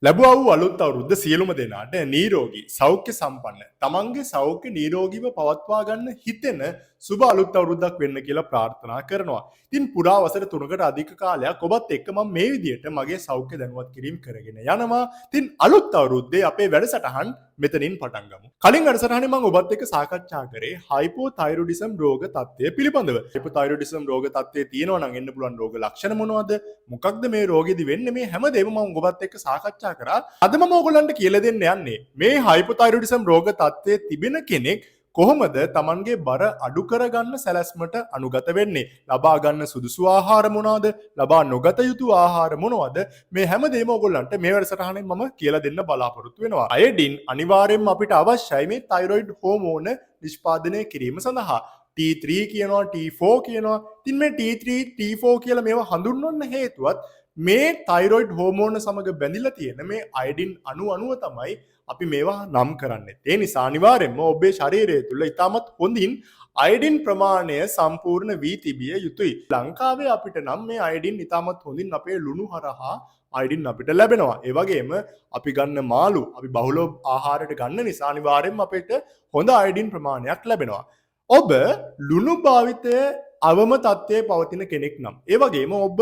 ලැබුවා වූ අලුත් අවුරුද්ද සියලුම දෙනාට නිරෝගී සෞඛ්‍ය සම්පන්න තමන්ගේ සෞඛ්‍ය නිරෝගීව පවත්වා ගන්න හිතෙන සුබ අලුත් අවුරුද්දක් වෙන්න කියලා ප්‍රාර්ථනා කරනවා. ඉතින් පුරා වසර 3කට අධික කාලයක් ඔබත් එක්ක මම මේ විදිහට මගේ සෞඛ්‍ය දැනුවත් කිරීම කරගෙන යනවා. ඉතින් අලුත් අවුරුද්දේ අපේ වැඩසටහන් මෙතනින් පටන් ගමු. කලින් වැඩසටහනේ මම ඔබත් එක්ක සාකච්ඡා කරේ හයිපෝතයිරොයිඩිසම් රෝග තත්ත්වය පිළිබඳව. හයිපෝතයිරොයිඩිසම් රෝග තත්ත්වයේ තියෙනවා නම් එන්න පුළුවන් රෝග ලක්ෂණ මොනවද? මොකක්ද මේ රෝගෙදි වෙන්නේ? මේ හැමදේම මම ඔබත් එක්ක සාකච්ඡා කරා. අද මම ඔයගොල්ලන්ට කියලා දෙන්න යන්නේ මේ හයිපෝතයිරොයිඩිසම් රෝග තත්ත්වයේ තිබෙන කෙනෙක් කොහොමද Tamanගේ බර අඩු කරගන්න සැලැස්මට අනුගත වෙන්නේ? ලබා ගන්න සුදුසු ආහාර මොනවාද? ලබා නොගත යුතු ආහාර මොනවාද? මේ හැමදේම ඔයගොල්ලන්ට මේ වැඩසටහනෙන් මම කියලා දෙන්න බලාපොරොත්තු වෙනවා. අයඩින් අනිවාර්යයෙන්ම අපිට අවශ්‍යයි මේ තයිරොයිඩ් හෝමෝන නිෂ්පාදනය කිරීම සඳහා. T3 කියනවා T4 කියනවා. ඉතින් මේ T3 T4 කියලා මේවා හඳුන්වන්න හේතුවත් මේ තයිරොයිඩ් හෝමෝන සමග බැඳිලා තියෙන මේ අයඩින් අණුව තමයි අපි මේවා නම් කරන්නේ. ඒ නිසා අනිවාර්යයෙන්ම ඔබේ ශරීරය තුළ ඉතාමත් හොඳින් අයඩින් ප්‍රමාණය සම්පූර්ණ වී තිබිය යුතුයි. ලංකාවේ අපිට නම් මේ අයඩින් ඉතාමත් හොඳින් අපේ ලුණු හරහා අයඩින් අපිට ලැබෙනවා. ඒ වගේම අපි ගන්න මාළු අපි බහුලව ආහාරයට ගන්න නිසා අනිවාර්යයෙන්ම අපිට හොඳ අයඩින් ප්‍රමාණයක් ලැබෙනවා. ඔබ ලුණු භාවිතය අවම තත්ත්වයේ පවතින කෙනෙක් නම් ඒ වගේම ඔබ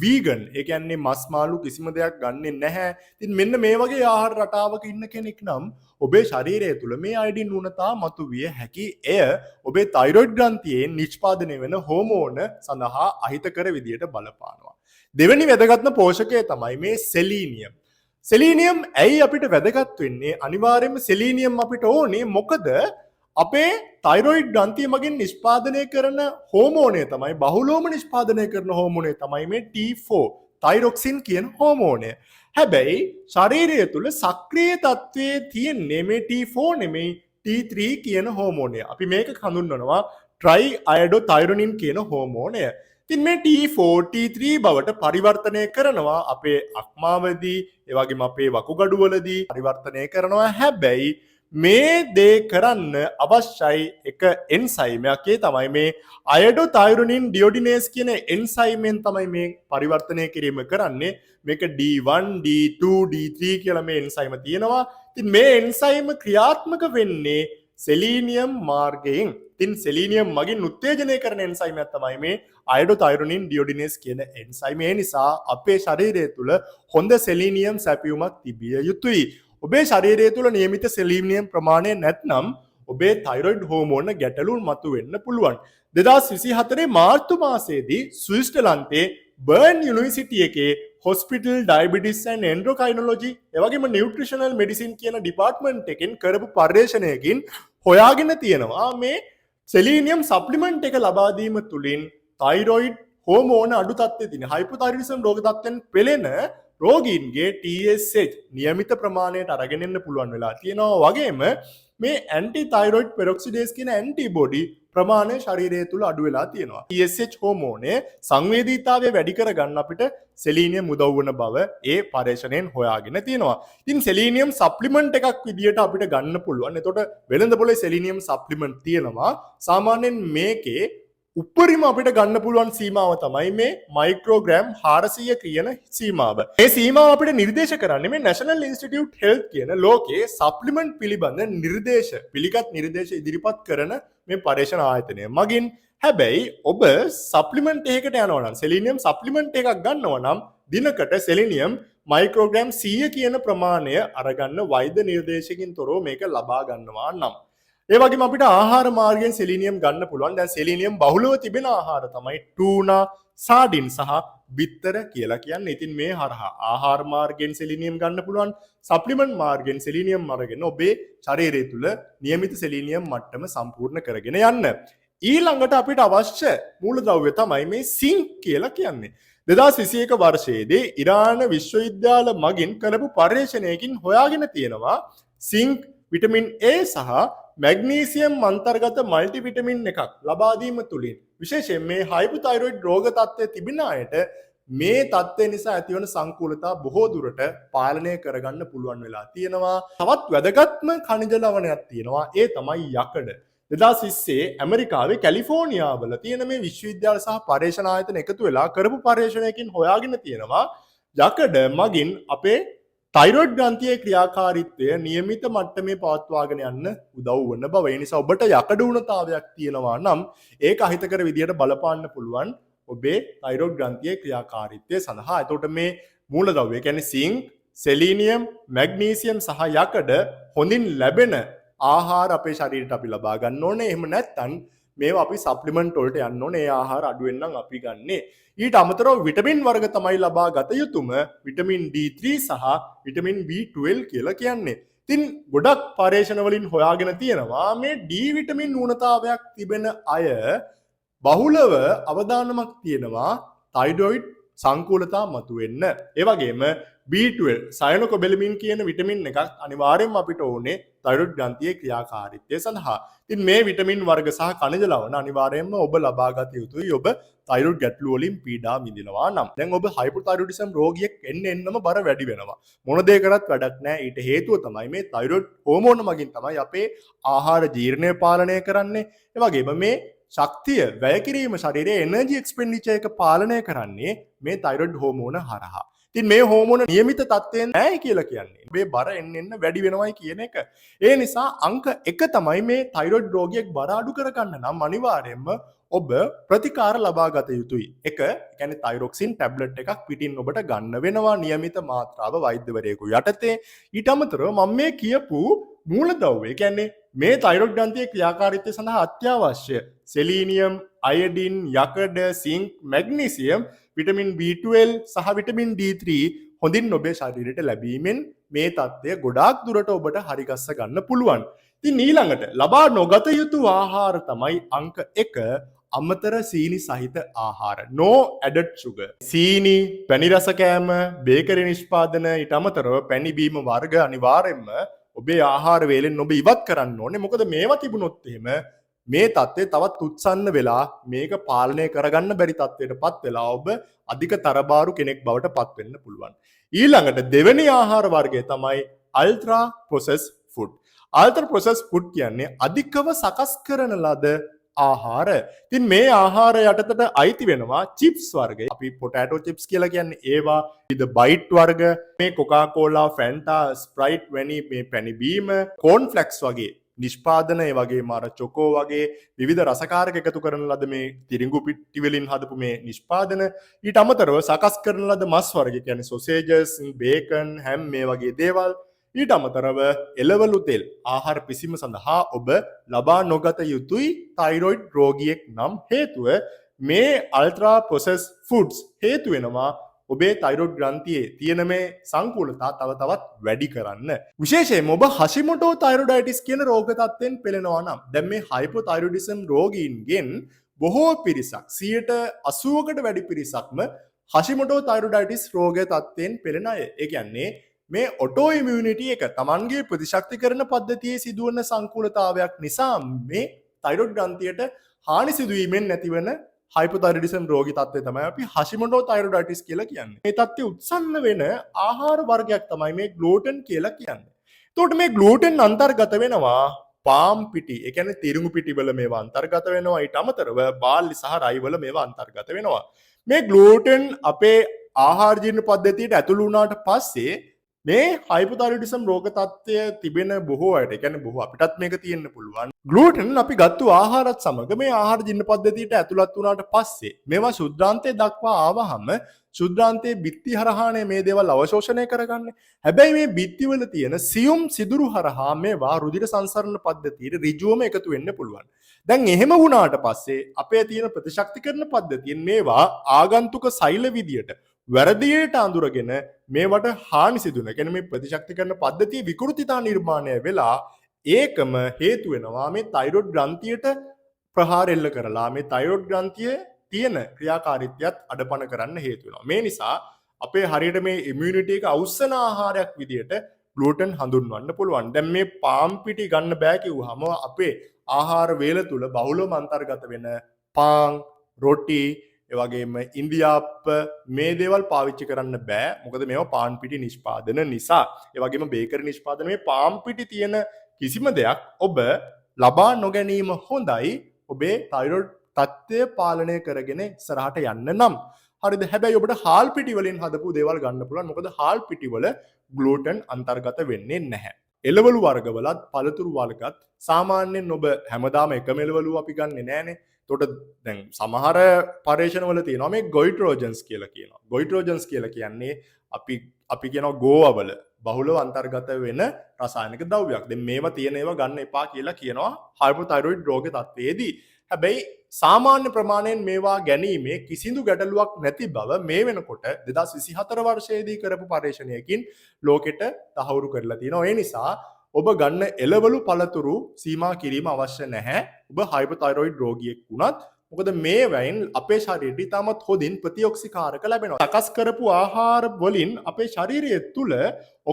වීගන් ඒ කියන්නේ මස් මාළු කිසිම දෙයක් ගන්නෙ නැහැ. ඉතින් මෙන්න මේ වගේ ආහාර රටාවක ඉන්න කෙනෙක් නම් ඔබේ ශරීරය තුළ මේ අයඩින් ඌනතා මතුවිය හැකි. එය ඔබේ තයිරොයිඩ් ග්‍රන්ථියෙන් නිෂ්පාදනය වෙන හෝමෝන සඳහා අහිතකර විදියට බලපානවා. දෙවෙනි වැදගත්ම පෝෂකය තමයි මේ සෙලීනියම්. සෙලීනියම් ඇයි අපිට වැදගත් වෙන්නේ? අනිවාර්යයෙන්ම සෙලීනියම් අපිට ඕනේ මොකද අපේ තයිරොයිඩ් ග්‍රන්ථිය මගින් නිෂ්පාදනය කරන හෝමෝනය තමයි බහුලවම නිෂ්පාදනය කරන හෝමෝනය තමයි මේ T4 තයිරොක්සින් කියන හෝමෝනය. හැබැයි ශරීරය තුළ සක්‍රිය තත්ත්වයේ තියෙන්නේ මේ T4 නෙමෙයි T3 කියන හෝමෝනය. අපි මේක හඳුන්වනවා ට්‍රයි අයඩෝතයිරොනින් කියන හෝමෝනය. ඉතින් මේ T4 T3 බවට පරිවර්තනය කරනවා අපේ අක්මාවදී ඒ වගේම අපේ වකුගඩුවලදී පරිවර්තනය කරනවා. හැබැයි මේ දේ කරන්න අවශ්‍යයි එක එන්සයිමයක්. ඒ තමයි මේ අයඩෝතයිරොනින් ඩියෝඩිනේස් කියන එන්සයිමෙන් තමයි මේ පරිවර්තනය කිරීම කරන්නේ. මේක D1 D2 D3 කියලා මේ එන්සයිම තියෙනවා. ඉතින් මේ එන්සයිම ක්‍රියාත්මක වෙන්නේ සෙලීනියම් මාර්ගයෙන්. ඉතින් සෙලීනියම් මගින් උත්තේජනය කරන එන්සයිමයක් තමයි මේ අයඩෝතයිරොනින් ඩියෝඩිනේස් කියන එන්සයිම. ඒ නිසා අපේ ශරීරය තුළ හොඳ සෙලීනියම් සැපයුමක් තිබිය යුතුයි. ඔබේ ශරීරය තුළ නියමිත සෙලීනියම් ප්‍රමාණය නැත්නම් ඔබේ තයිරොයිඩ් හෝමෝන ගැටලු මතුවෙන්න පුළුවන්. 2024 මාර්තු මාසයේදී ස්විට්සර්ලන්තයේ බර්න් යුනිවර්සිටි එකේ හොස්පිටල් ඩයබටිස් ඇන්ඩ් එන්ඩෝක්‍රයිනොලොජි එවැගේම නියුට්‍රිෂනල් මෙඩිසින් කියන ඩිපාර්ට්මන්ට් එකෙන් කරපු පර්යේෂණයකින් හොයාගෙන තියෙනවා මේ සෙලීනියම් සප්ලිමන්ට් එක ලබා දීම තුලින් තයිරොයිඩ් හෝමෝන අඩු තත්ත්වයේ තියෙන හයිපෝතයිරොයිඩිසම් රෝග තත්ත්වෙන් පෙළෙන රෝගීන්ගේ TSH නියමිත ප්‍රමාණයට අරගෙන එන්න පුළුවන් වෙලා තියෙනවා. වගේම මේ ඇන්ටි තයිරොයිඩ් පෙරොක්සිඩේස් කියන ඇන්ටිබොඩි ප්‍රමාණය ශරීරය තුළ අඩු වෙලා තියෙනවා. TSH හෝමෝනය සංවේදීතාවය වැඩි කරගන්න අපිට සෙලීනියම් උදව් වෙන බව ඒ පර්යේෂණයෙන් හොයාගෙන තියෙනවා. ඉතින් සෙලීනියම් සප්ලිමන්ට් එකක් විදියට අපිට ගන්න පුළුවන්. එතකොට වෙළඳපොලේ සෙලීනියම් සප්ලිමන්ට් තියෙනවා. සාමාන්‍යයෙන් මේකේ උපරිම අපිට ගන්න පුළුවන් සීමාව තමයි මේ මයික්‍රෝග්‍රෑම් 400 කියන සීමාව. මේ සීමාව අපිට නිර්දේශ කරන්නේ මේ National Institute Health කියන ලෝකයේ සප්ලිමන්ට් පිළිබඳ පිළිගත් නිර්දේශ ඉදිරිපත් කරන මේ පර්යේෂණ ආයතනය මගින්. හැබැයි ඔබ සප්ලිමන්ට් එකකට යනවා නම් සෙලීනියම් සප්ලිමන්ට් එකක් ගන්නවා නම් දිනකට සෙලීනියම් මයික්‍රෝග්‍රෑම් 100 කියන ප්‍රමාණය අරගන්න වෛද්‍ය නිර්දේශකින් තොරව මේක ලබා ගන්නවා නම් ඒ වගේම අපිට ආහාර මාර්ගයෙන් සෙලීනියම් ගන්න පුළුවන්. දැන් සෙලීනියම් බහුලව තිබෙන ආහාර තමයි ටූනා, සාඩින් සහ බිත්තර කියලා කියන්නේ. ඉතින් මේ හරහා ආහාර මාර්ගයෙන් සෙලීනියම් ගන්න පුළුවන්. සප්ලිමන්ට් මාර්ගයෙන් සෙලීනියම් අරගෙන ඔබේ ශරීරය තුළ නියමිත සෙලීනියම් මට්ටම සම්පූර්ණ කරගෙන යන්න. ඊළඟට අපිට අවශ්‍ය මූලද්‍රව්‍ය තමයි මේ සිංක් කියලා කියන්නේ. 2021 වර්ෂයේදී ඉරාන විශ්වවිද්‍යාල මගින් කරපු පර්යේෂණයකින් හොයාගෙන තියෙනවා සිංක් විටමින් A සහ මැග්නීසියම් අන්තර්ගත මල්ටිවිටමින් එකක් ලබා දීම තුලින් විශේෂයෙන් මේ හයිපෝතයිරොයිඩ් රෝග තත්ත්වයේ තිබෙන අයට මේ තත්ත්වය නිසා ඇතිවන සංකූලතා බොහෝ දුරට පාලනය කරගන්න පුළුවන් වෙලා තියෙනවා. තවත් වැදගත්ම ඛනිජ ලවණයක් තියෙනවා. ඒ තමයි යකඩ. 2020 ඇමරිකාවේ කැලිෆෝනියාවල තියෙන මේ විශ්වවිද්‍යාල සහ පර්යේෂණ ආයතන එකතු වෙලා කරපු පර්යේෂණයකින් හොයාගෙන තියෙනවා යකඩ මගින් අපේ තයිරොයිඩ් ග්‍රන්ථියේ ක්‍රියාකාරීත්වය නියමිත මට්ටමේ පවත්වාගෙන යන්න උදව් වන බව. ඒ නිසා ඔබට යකඩ වුණතාවයක් තියෙනවා නම් ඒක අහිතකර විදියට බලපාන්න පුළුවන් ඔබේ තයිරොයිඩ් ග්‍රන්ථියේ ක්‍රියාකාරීත්වය සඳහා. එතකොට මේ මූලද්‍රව්‍ය කියන්නේ සිංක්, සෙලීනියම්, මැග්නීසියම් සහ යකඩ හොඳින් ලැබෙන ආහාර අපේ ශරීරයට අපි ලබා ගන්න ඕනේ. එහෙම නැත්නම් මේවා අපි සප්ලිමන්ට් වලට යන්න ඕනේ. ඒ ආහාර අඩුවෙන් නම් අපි ගන්නේ. ඊට අමතරව විටමින් වර්ග තමයි ලබා ගත යුතුම. විටමින් D3 සහ විටමින් B12 කියලා කියන්නේ. ඉතින් ගොඩක් පරීක්ෂණ වලින් හොයාගෙන තියෙනවා මේ D විටමින් ඌනතාවයක් තිබෙන අය බහුලව අවදානමක් තියෙනවා තයිරොයිඩ් සංකූලතා මතුවෙන්න. ඒ වගේම B12 සයනොකොබැලමින් කියන විටමින් එකක් අනිවාර්යයෙන්ම අපිට ඕනේ තයිරොයිඩ් ග්‍රන්ථියේ ක්‍රියාකාරීත්වය සඳහා. ඉතින් මේ විටමින් වර්ග සහ ಖನಿಜ ලවණ අනිවාර්යයෙන්ම ඔබ ලබා ගත යුතුයි. ඔබ තයිරොයිඩ් ගැටලු වලින් පීඩා විඳිනවා නම්. දැන් ඔබ හයිපෝතයිරොයිඩිසම් රෝගියෙක් එන්නම බර වැඩි වෙනවා. මොන දේ කරත් වැඩක් නැහැ. ඊට හේතුව තමයි මේ තයිරොයිඩ් හෝමෝන මගින් තමයි අපේ ආහාර ජීර්ණය පාලනය කරන්නේ. ඒ වගේම මේ ශක්තිය වැය කිරීම ශරීරයේ එනර්ජි එක්ස්පෙන්ඩිචර් එක පාලනය කරන්නේ මේ තයිරොයිඩ් හෝමෝන හරහා. ඉතින් මේ හෝමෝන නියමිත තත්ත්වයෙන් නැහැ කියලා කියන්නේ. මේ බර එන්න වැඩි වෙනවයි කියන එක. ඒ නිසා අංක 1 තමයි මේ තයිරොයිඩ් රෝගියෙක් බර අඩු කරගන්න නම් අනිවාර්යයෙන්ම ඔබ ප්‍රතිකාර ලබා ගත යුතුයි. 1 කියන්නේ තයිරොක්සින් ටැබ්ලට් එකක් පිටින් ඔබට ගන්න වෙනවා නියමිත මාත්‍රාව වෛද්‍යවරයෙකු යටතේ. ඊට අමතරව මම මේ කියපු මූලද්‍රව්‍ය කියන්නේ මේ තයිරොයිඩ් ග්‍රන්ථියේ ක්‍රියාකාරීත්වය සඳහා අත්‍යවශ්‍ය සෙලීනියම්, අයඩින්, යකඩ, සිංක්, මැග්නීසියම්, විටමින් B12 සහ විටමින් D3 හොඳින් ඔබේ ශරීරයට ලැබීමෙන් මේ තත්ත්වය ගොඩාක් දුරට ඔබට හරිගස්ස ගන්න පුළුවන්. ඉතින් ඊළඟට ලබා නොගත යුතු ආහාර තමයි අංක 1 අමතර සීනි සහිත ආහාර. No added sugar. සීනි, පැණි රස කෑම, බේකරි නිෂ්පාදන ඊට අමතරව පැණි බීම වර්ග අනිවාර්යයෙන්ම ඔබේ ආහාර වේලෙන් ඔබ ඉවත් කරන්න ඕනේ. මොකද මේවා තිබුණොත් එහෙම මේ தත්ත්වය තවත් උත්සන්න වෙලා මේක පාලනය කරගන්න බැරි තත්ත්වයටපත් වෙලා ඔබ අධික තරබාරු කෙනෙක් බවට පත් වෙන්න පුළුවන්. ඊළඟට දෙවෙනි ආහාර වර්ගය තමයි ultra process food. Ultra process food කියන්නේ අධිකව සකස් කරන ලද ආහාර. ඉතින් මේ ආහාර යටතට අයිති වෙනවා චිප්ස් වර්ග. අපි පොටැටෝ චිප්ස් කියලා කියන්නේ ඒවා, විවිධ බයිට් වර්ග, මේ කොකා කෝලා, ෆැන්ටා, ස්ප්‍රයිට් වැනි මේ පැණි බීම, කෝන් ෆ්ලෙක්ස් වගේ නිෂ්පාදන, ඒ වගේම අර චොකෝ වගේ විවිධ රසකාරක එකතු කරන ලද මේ තිරිඟු පිටි වලින් හදපු මේ නිෂ්පාදන. ඊට අමතරව සකස් කරන ලද මස් වර්ග කියන්නේ සොසේජස්, බේකන්, හැම් මේ වගේ දේවල්. ඊට අමතරව එළවලු තෙල් ආහාර පිසීම සඳහා ඔබ ලබා නොගත යුතුයි තයිරොයිඩ් රෝගියෙක් නම්. හේතුව මේ අල්ට්‍රා ප්‍රොසෙස් ෆුඩ්ස් හේතු වෙනවා ඔබේ තයිරොයිඩ් ග්‍රන්ථියේ තියෙන මේ සංකූලතා තව තවත් වැඩි කරන්න. විශේෂයෙන්ම ඔබ හෂිමොටෝ තයිරොයිඩයිටිස් කියන රෝග තත්ත්වයෙන් පෙළෙනවා නම්, දැන් මේ හයිපෝතයිරොයිඩිසම් රෝගීන්ගෙන් බොහෝ පිරිසක් 80%කට වැඩි පිරිසක්ම හෂිමොටෝ තයිරොයිඩයිටිස් රෝග තත්ත්වයෙන් පෙළෙන අය. ඒ කියන්නේ මේ ඔටෝ ඉමියුනිටි එක තමන්ගේ ප්‍රතිශක්තිකරණ පද්ධතියේ සිදුවන සංකූලතාවයක් නිසා මේ තයිරොයිඩ් ග්‍රන්ථියට හානි සිදුවීමෙන් නැතිවන හයිපෝතයිරොයිඩිසම් රෝගී තත්ත්වය තමයි අපි හෂිමොටෝ තයිරොයිඩයිටිස් කියලා කියන්නේ. මේ තත්ත්වය උත්සන්න වෙන ආහාර වර්ගයක් තමයි මේ ග්ලූටන් කියලා කියන්නේ. එතකොට මේ ග්ලූටන් අන්තර්ගත වෙනවා පාම් පිටි, ඒ කියන්නේ තිරිඟු පිටි වල මේවා අන්තර්ගත වෙනවා. ඊට අමතරව බාර්ලි සහ රයි වල මේවා අන්තර්ගත වෙනවා. මේ ග්ලූටන් අපේ ආහාර ජීර්ණ පද්ධතියට ඇතුළු වුණාට පස්සේ මේ හයිපෝතයිරොයිඩිසම් රෝග තත්ත්වය තිබෙන බොහෝ අයට, ඒ කියන්නේ බොහෝ අපිටත් මේක තියෙන්න පුළුවන්. ග්ලූටන් අපි ගත්තු ආහාරත් සමග මේ ආහාර ජීර්ණ පද්ධතියට ඇතුළත් වුණාට පස්සේ මේවා ශුද්ධාන්තයේ දක්වා ආවහම ශුද්ධාන්තයේ බිත්ති හරහානේ මේ දේවල් අවශෝෂණය කරගන්නේ. හැබැයි මේ බිත්ති වල තියෙන සියුම් සිදුරු හරහා මේවා රුධිර සංසරණ පද්ධතියට ඍජුවම එකතු වෙන්න පුළුවන්. දැන් එහෙම වුණාට පස්සේ අපේ තියෙන ප්‍රතිශක්තිකරණ පද්ධතියෙන් මේවා ආගන්තුක සෛල විදියට වැරදියට අඳුරගෙන මේවට හානි සිදුන. ඒ කියන්නේ මේ ප්‍රතිශක්තිකරණ පද්ධතියේ විකෘතිතා නිර්මාණය වෙලා ඒකම හේතු වෙනවා මේ තයිරොයිඩ් ග්‍රන්ථියට ප්‍රහාර එල්ල කරලා මේ තයිරොයිඩ් ග්‍රන්ථියේ තියෙන ක්‍රියාකාරීත්වයත් අඩපණ කරන්න හේතු වෙනවා. මේ නිසා අපේ හරියට මේ ඉමුනිටි එක අවසන ආහාරයක් විදියට ග්ලූටන් හඳුන්වන්න පුළුවන්. දැන් මේ පාම් පිටි ගන්න බෑ කිව්වහම අපේ ආහාර වේල තුල බහුලව අන්තර්ගත වෙන පාන්, රොටි, ඒ වගේම ඉන්දියාප්ප මේ දේවල් පාවිච්චි කරන්න බෑ. මොකද මේවා පාන් පිටි නිෂ්පාදන නිසා. ඒ වගේම බේකරි නිෂ්පාදන මේ පාම් පිටි තියෙන කිසිම දෙයක් ඔබ ලබා නොගැනීම හොඳයි. ඔබේ තයිරොයිඩ් තත්ත්වය පාලනය කරගෙන ඉස්සරහට යන්න නම් හරිද? හැබැයි ඔබට හාල් පිටි වලින් හදපු දේවල් ගන්න පුළුවන්. මොකද හාල් පිටි වල ග්ලූටන් අන්තර්ගත වෙන්නේ නැහැ. එළවලු වර්ගවලත් පළතුරු වර්ගත් සාමාන්‍යයෙන් ඔබ හැමදාම එකම එළවලු අපි ගන්නෙ නෑනේ. එතකොට දැන් සමහර පරීක්ෂණවල තියෙනවා මේ ගොයිට්‍රෝජන්ස් කියලා කියනවා. ගොයිට්‍රෝජන්ස් කියලා කියන්නේ අපි කියනවා ගෝවවල බහුලව අන්තර්ගත වෙන රසායනික ද්‍රව්‍යයක්. දැන් මේවා තියෙන ඒවා ගන්න එපා කියලා කියනවා හයිපෝතයිරොයිඩ් රෝග තත්ත්වයේදී. හැබැයි සාමාන්‍ය ප්‍රමාණයෙන් මේවා ගැනීමේ කිසිදු ගැටලුවක් නැති බව මේ වෙනකොට 2024 වර්ෂයේදී කරපු පරීක්ෂණයකින් ලෝකෙට තහවුරු කරලා තියෙනවා. ඒ නිසා ඔබ ගන්න එළවලු පළතුරු සීමා කිරීම අවශ්‍ය නැහැ. ඔබ හයිපෝතයිරොයිඩ් රෝගියෙක් වුණත් මොකද මේ වයින් අපේ ශරීරයට ඉතාමත් හොඳින් ප්‍රතිඔක්සිකාරක ලැබෙනවා. සකස් කරපු ආහාර වලින් අපේ ශරීරය තුළ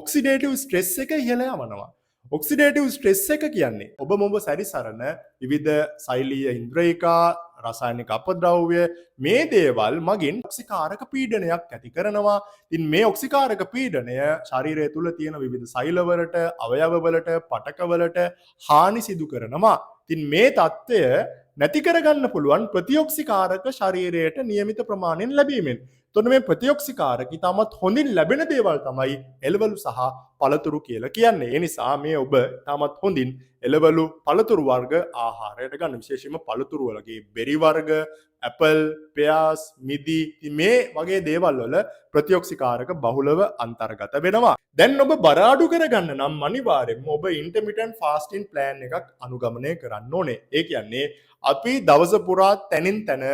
ඔක්සිඩේටිව් ස්ට්‍රෙස් එක ඉහළ යවනවා. ඔක්සිඩේටිව් ස්ට්‍රෙස් එක කියන්නේ ඔබ මොබ සැරිසරන විවිධ සෛලීය ඉන්ද්‍රියකා රසායනික අපද්‍රව්‍ය මේ දේවල් මගින් ඔක්සිකාරක පීඩනයක් ඇති කරනවා. ඉතින් මේ ඔක්සිකාරක පීඩනය ශරීරය තුළ තියෙන විවිධ සෛලවලට, අවයවවලට, පටකවලට හානි සිදු කරනවා. ඉතින් මේ தত্ত্বය නැති කරගන්න පුළුවන් ප්‍රතිඔක්සිකාරක ශරීරයට නියමිත ප්‍රමාණයෙන් ලැබීමෙන්. එතකොට මේ ප්‍රතිඔක්සිකාරක ඉතාමත් හොඳින් ලැබෙන දේවල් තමයි එළවලු සහ පළතුරු කියලා කියන්නේ. ඒ නිසා මේ ඔබ ඉතාමත් හොඳින් එළවලු පළතුරු වර්ග ආහාරයට ගන්න. විශේෂයෙන්ම පළතුරු වලගේ බෙරි වර්ග, ඇපල්, පෙයාස්, මිදි මේ වගේ දේවල් වල ප්‍රතිඔක්සිකාරක බහුලව අන්තර්ගත වෙනවා. දැන් ඔබ බර අඩු කරගන්න නම් අනිවාර්යයෙන්ම ඔබ ඉන්ටර්මිටන්ට් ෆාස්ටිං ප්ලෑන් එකක් අනුගමනය කරන්න ඕනේ. ඒ කියන්නේ අපි දවස පුරා තැනින් තැන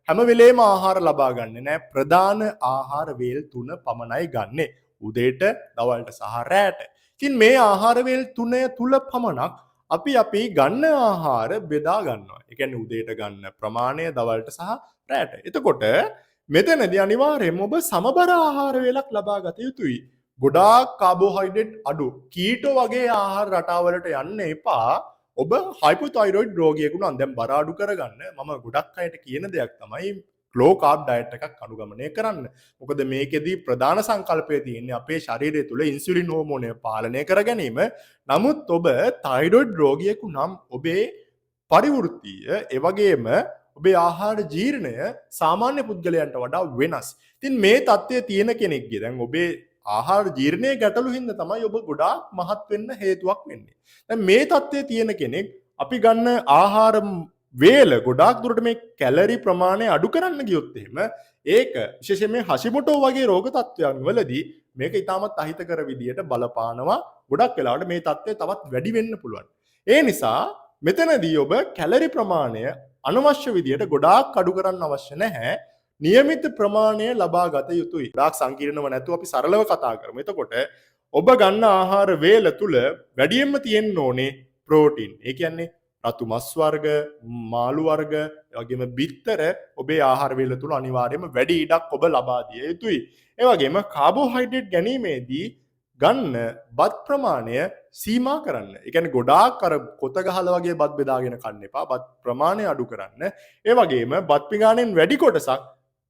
හැම වෙලේම ආහාර ලබා ගන්න නෑ. ප්‍රධාන ආහාර වේල් 3 පමණයි ගන්නෙ. උදේට, දවල්ට සහ රැට. ඉතින් මේ ආහාර වේල් 3 තුල පමණක් අපි ගන්න ආහාර බෙදා ගන්නවා. ඒ කියන්නේ උදේට ගන්න ප්‍රමාණය, දවල්ට සහ රැට. එතකොට මෙතනදී අනිවාර්යයෙන්ම ඔබ සමබර ආහාර වේලක් ලබා ගත යුතුයි. ගොඩාක් කාබෝහයිඩ්‍රේට් අඩු කීටෝ වගේ ආහාර රටාවලට යන්න එපා. ඔබ හයිපෝතයිරොයිඩ් රෝගියෙකු නම් දැන් බර අඩු කරගන්න මම ගොඩක් අයට කියන දෙයක් තමයි ලෝ කාබ් ඩයට් එකක් අනුගමනය කරන්න. මොකද මේකෙදී ප්‍රධාන සංකල්පය තියෙන්නේ අපේ ශරීරය තුළ ඉන්සුලින් හෝමෝනය පාලනය කර ගැනීම. නමුත් ඔබ තයිරොයිඩ් රෝගියෙකු නම් ඔබේ පරිවෘත්තීය ඒ වගේම ඔබේ ආහාර ජීර්ණය සාමාන්‍ය පුද්ගලයන්ට වඩා වෙනස්. ඉතින් මේ தත්ත්වය තියෙන කෙනෙක්ගේ දැන් ඔබේ ආහාර ජීර්ණයේ ගැටලු හින්දා තමයි ඔබ ගොඩාක් මහත් වෙන්න හේතුවක් වෙන්නේ. දැන් මේ தත්ත්වයේ තියෙන කෙනෙක් අපි ගන්න ආහාර වේල ගොඩාක් දුරට මේ කැලරි ප්‍රමාණය අඩු කරන්න ගියොත් එහෙම ඒක විශේෂයෙන් මේ හෂිමොටෝ වගේ රෝග තත්ත්වයන් වලදී මේක ඉතාමත් අහිතකර විදියට බලපානවා. ගොඩක් වෙලාවට මේ தත්ත්වය තවත් වැඩි වෙන්න පුළුවන්. ඒ නිසා මෙතනදී ඔබ කැලරි ප්‍රමාණය අනවශ්‍ය විදියට ගොඩාක් අඩු කරන්න අවශ්‍ය නැහැ. නියමිත ප්‍රමාණය ලබා ගත යුතුයි. ගොඩාක් සංකීර්ණව නැතුව අපි සරලව කතා කරමු. එතකොට ඔබ ගන්න ආහාර වේල තුල වැඩියෙන්ම තියෙන්න ඕනේ ප්‍රෝටීන්. ඒ කියන්නේ රතු මස් වර්ග, මාළු වර්ග, ඒ වගේම බිත්තර ඔබේ ආහාර වේල තුල අනිවාර්යයෙන්ම වැඩි ඉඩක් ඔබ ලබා දිය යුතුයි. ඒ වගේම කාබෝහයිඩ්‍රේට් ගැනීමේදී ගන්න බත් ප්‍රමාණය සීමා කරන්න. ඒ කියන්නේ ගොඩාක් අර කොත ගහලා වගේ බත් බෙදාගෙන කන්න එපා. බත් ප්‍රමාණය අඩු කරන්න. ඒ වගේම බත් පිඟානෙන් වැඩි කොටසක්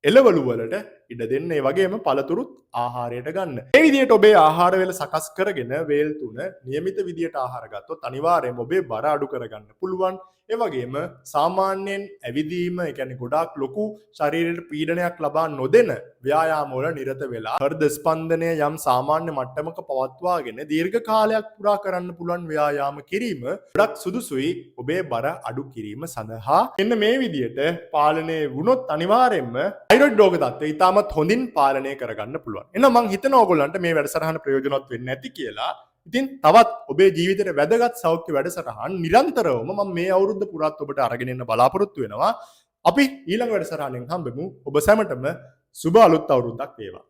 එළවලු වලට ඉඩ දෙන්න. ඒ වගේම පළතුරුත් ආහාරයට ගන්න. මේ විදිහට ඔබේ ආහාර වේල සකස් කරගෙන වේල් 3 નિયમિત විදිහට ආහාර ගත්තොත් අනිවාර්යයෙන්ම ඔබේ බර අඩු කරගන්න පුළුවන්. ඒ වගේම සාමාන්‍යයෙන් ඇවිදීම, ඒ කියන්නේ ගොඩාක් ලොකු ශරීරයට පීඩනයක් ලබා නොදෙන ව්‍යායාම වල නිරත වෙලා හෘද ස්පන්දනය යම් සාමාන්‍ය මට්ටමක පවත්වාගෙන දීර්ඝ කාලයක් පුරා කරන්න පුළුවන් ව්‍යායාම කිරීම ගොඩක් සුදුසුයි ඔබේ බර අඩු කිරීම සඳහා. එන්න මේ විදිහට පාලනය වුණොත් අනිවාර්යයෙන්ම තයිරොයිඩ් රෝග තත්ත්වය ඉතාමත් හොඳින් පාලනය කරගන්න පුළුවන්. එහෙනම් මම හිතනවා ඔයගොල්ලන්ට මේ වැඩසටහන ප්‍රයෝජනවත් වෙන්නේ නැති කියලා. ඉතින් තවත් ඔබේ ජීවිතේට වැදගත් සෞඛ්‍ය වැඩසටහන් නිරන්තරවම මම මේ අවුරුද්ද පුරාත් ඔබට අරගෙන එන්න බලාපොරොත්තු වෙනවා. අපි ඊළඟ වැඩසටහනෙන් හම්බෙමු. ඔබ සැමටම සුබ අලුත් අවුරුද්දක් වේවා.